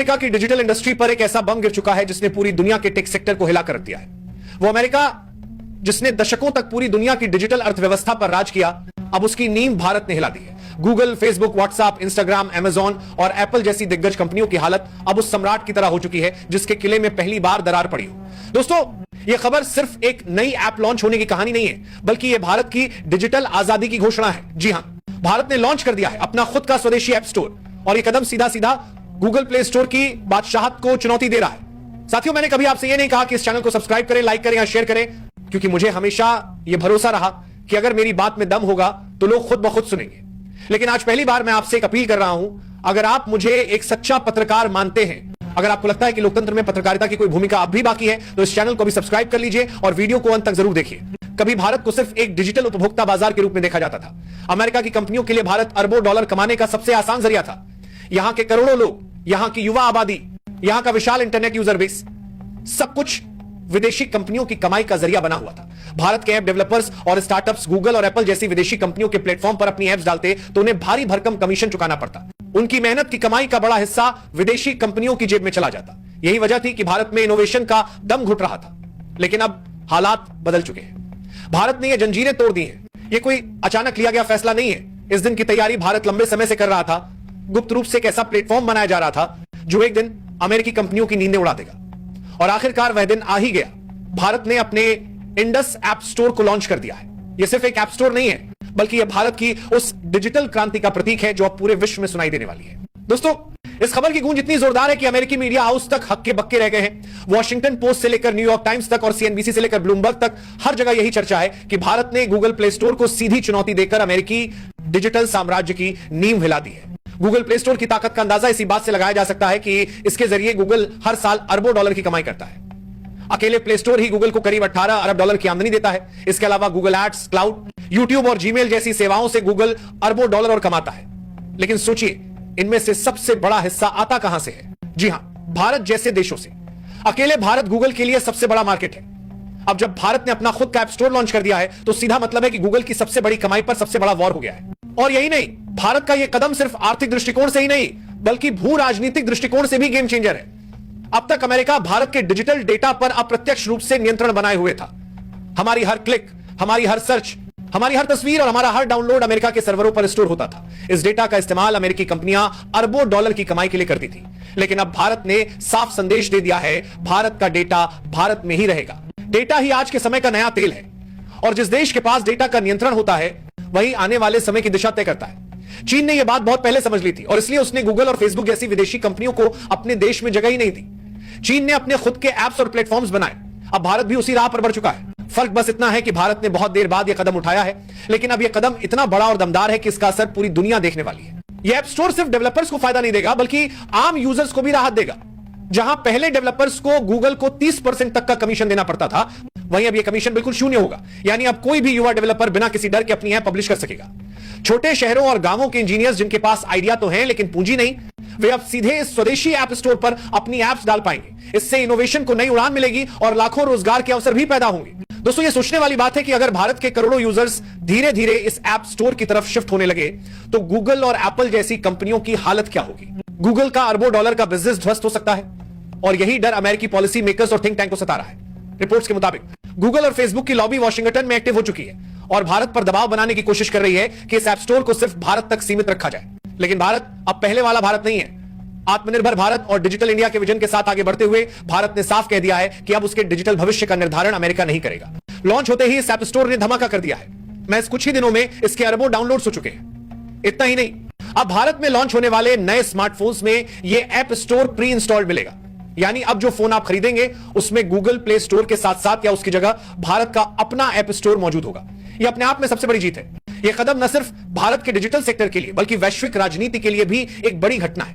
America की digital industry पर एक ऐसा बम गिर चुका है जिसने पूरी दुनिया के टेक सेक्टर को हिलाकर रख दिया है। वो अमेरिका जिसने दशकों तक पूरी दुनिया की डिजिटल अर्थव्यवस्था पर राज किया, अब उसकी नींव भारत ने हिला दी है। Google, Facebook, WhatsApp, Instagram, Amazon और एप्पल जैसी दिग्गज कंपनियों की हालत अब उस सम्राट की तरह हो चुकी है जिसके किले में पहली बार दरार पड़ी हो। दोस्तों, यह खबर सिर्फ एक नई ऐप लॉन्च होने की कहानी नहीं है, बल्कि यह भारत की डिजिटल आजादी की घोषणा है। जी हां, भारत ने लॉन्च कर दिया है अपना खुद का स्वदेशी ऐप स्टोर और यह कदम सीधा सीधा गूगल प्ले स्टोर की बादशाहत को चुनौती दे रहा है। साथियों, मैंने कभी आपसे यह नहीं कहा कि इस चैनल को सब्सक्राइब करें, लाइक करें या शेयर करें, क्योंकि मुझे हमेशा यह भरोसा रहा कि अगर मेरी बात में दम होगा तो लोग खुद ब खुद सुनेंगे। लेकिन आज पहली बार मैं आपसे एक अपील कर रहा हूं, अगर आप मुझे एक सच्चा पत्रकार मानते हैं, अगर आपको लगता है कि लोकतंत्र में पत्रकारिता की कोई भूमिका अब भी बाकी है, तो इस चैनल को भी सब्सक्राइब कर लीजिए और वीडियो को अंत तक जरूर देखिए। कभी भारत को सिर्फ एक डिजिटल उपभोक्ता बाजार के रूप में देखा जाता था। अमेरिका की कंपनियों के लिए भारत अरबों डॉलर कमाने का सबसे आसान जरिया था। यहां के करोड़ों लोग, यहां की युवा आबादी, यहां का विशाल इंटरनेट यूजर बेस, सब कुछ विदेशी कंपनियों की कमाई का जरिया बना हुआ था। भारत के ऐप डेवलपर्स और स्टार्टअप्स गूगल और एप्पल जैसी विदेशी कंपनियों के प्लेटफॉर्म पर अपनी ऐप्स डालते तो उन्हें भारी भरकम कमीशन चुकाना पड़ता। उनकी मेहनत की कमाई का बड़ा हिस्सा विदेशी कंपनियों की जेब में चला जाता। यही वजह थी कि भारत में इनोवेशन का दम घुट रहा था। लेकिन अब हालात बदल चुके हैं। भारत ने यह जंजीरें तोड़ दी हैं। यह कोई अचानक लिया गया फैसला नहीं है। इस दिन की तैयारी भारत लंबे समय से कर रहा था। गुप्त रूप से एक ऐसा प्लेटफॉर्म बनाया जा रहा था जो एक दिन अमेरिकी कंपनियों की नींदें उड़ा देगा। और आखिरकार वह दिन आ ही गया। भारत ने अपने इंडस ऐप स्टोर को लॉन्च कर दिया है। यह सिर्फ एक ऐप स्टोर नहीं है, बल्कि यह भारत की उस डिजिटल क्रांति का प्रतीक है जो अब पूरे विश्व में सुनाई देने वाली है। दोस्तों, इस खबर की गूंज इतनी जोरदार है कि अमेरिकी मीडिया हाउस तक हक्के बक्के रह गए हैं। वॉशिंगटन पोस्ट से लेकर न्यूयॉर्क टाइम्स तक और सीएनबीसी से लेकर ब्लूमबर्ग तक हर जगह यही चर्चा है कि भारत ने गूगल प्ले स्टोर को सीधी चुनौती देकर अमेरिकी डिजिटल साम्राज्य की नींव हिला दी है। गूगल प्ले स्टोर की ताकत का अंदाजा इसी बात से लगाया जा सकता है कि इसके जरिए गूगल हर साल अरबों डॉलर की कमाई करता है। अकेले प्ले स्टोर ही गूगल को करीब 18 अरब डॉलर की आमदनी देता है। इसके अलावा गूगल एड्स, क्लाउड, यूट्यूब और जीमेल जैसी सेवाओं से गूगल अरबों डॉलर और कमाता है। लेकिन सोचिए, इनमें से सबसे बड़ा हिस्सा आता कहां से है? जी हां, भारत जैसे देशों से। अकेले भारत गूगल के लिए सबसे बड़ा मार्केट है। अब जब भारत ने अपना खुद का ऐप स्टोर लॉन्च कर दिया है, तो सीधा मतलब है कि गूगल की सबसे बड़ी कमाई पर सबसे बड़ा वॉर हो गया है। और यही नहीं, भारत का यह कदम सिर्फ आर्थिक दृष्टिकोण से ही नहीं, बल्कि भू राजनीतिक दृष्टिकोण से भी गेम चेंजर है। अब तक अमेरिका भारत के डिजिटल डेटा पर अप्रत्यक्ष रूप से नियंत्रण बनाए हुए था। हमारी हर क्लिक, हमारी हर सर्च, हमारी हर तस्वीर और हमारा हर डाउनलोड अमेरिका के सर्वरों पर स्टोर होता था। इस डेटा का इस्तेमाल अमेरिकी कंपनियां अरबों डॉलर की कमाई के लिए करती थी। लेकिन अब भारत ने साफ संदेश दे दिया है, भारत का डेटा भारत में ही रहेगा। डेटा ही आज के समय का नया तेल है और जिस देश के पास डेटा का नियंत्रण होता है, वही आने वाले समय की दिशा तय करता है। चीन ने यह बात बहुत पहले समझ ली थी और इसलिए उसने गूगल और फेसबुक जैसी विदेशी कंपनियों को अपने देश में जगह ही नहीं दी। चीन ने अपने खुद के ऐप्स और प्लेटफॉर्म्स बनाए। अब भारत भी उसी राह पर बढ़ चुका है। फर्क बस इतना है कि भारत ने बहुत देर बाद यह कदम उठाया है, लेकिन अब यह कदम इतना बड़ा और दमदार है कि इसका असर पूरी दुनिया देखने वाली है। यह ऐप स्टोर सिर्फ डेवलपर्स को फायदा नहीं देगा, बल्कि आम यूजर्स को भी राहत देगा। जहां पहले डेवलपर्स को गूगल को 30% तक का कमीशन देना पड़ता था, वहीं अब यह कमीशन बिल्कुल शून्य होगा। यानी अब कोई भी युवा डेवलपर बिना किसी डर के अपनी ऐप पब्लिश कर सकेगा। छोटे शहरों और गांवों के इंजीनियर्स जिनके पास आइडिया तो है लेकिन पूंजी नहीं, वे अब सीधे इस स्वदेशी ऐप स्टोर पर अपनी ऐप्स डाल पाएंगे। इससे इनोवेशन को नई उड़ान मिलेगी और लाखों रोजगार के अवसर भी पैदा होंगे। दोस्तों, ये सोचने वाली बात है कि अगर भारत के करोड़ों यूजर्स धीरे धीरे इस ऐप स्टोर की तरफ शिफ्ट होने लगे, तो गूगल और एप्पल जैसी कंपनियों की हालत क्या होगी? गूगल का अरबों डॉलर का बिजनेस ध्वस्त हो सकता है और यही डर अमेरिकी पॉलिसी मेकर्स और थिंक टैंक को सता रहा है। रिपोर्ट्स के मुताबिक गूगल और फेसबुक की लॉबी वॉशिंगटन में एक्टिव हो चुकी है और भारत पर दबाव बनाने की कोशिश कर रही है कि इस ऐप स्टोर को सिर्फ भारत तक सीमित रखा जाए। लेकिन भारत अब पहले वाला भारत नहीं है। आत्मनिर्भर भारत और डिजिटल इंडिया के विजन के साथ आगे बढ़ते हुए भारत ने साफ कह दिया है कि अब उसके डिजिटल भविष्य का निर्धारण अमेरिका नहीं करेगा। लॉन्च होते ही इस ऐप स्टोर ने धमाका कर दिया है। मैं इस कुछ ही दिनों में इसके अरबों डाउनलोड्स हो चुके हैं। इतना ही नहीं, अब भारत में लॉन्च होने वाले नए स्मार्टफोन्स में यह ऐप स्टोर प्री इंस्टॉल्ड मिलेगा। यानी अब जो फोन आप खरीदेंगे उसमें गूगल प्ले स्टोर के साथ साथ या उसकी जगह भारत का अपना ऐप स्टोर मौजूद होगा। यह अपने आप में सबसे बड़ी जीत है। यह कदम न सिर्फ भारत के डिजिटल सेक्टर के लिए बल्कि वैश्विक राजनीति के लिए भी एक बड़ी घटना है।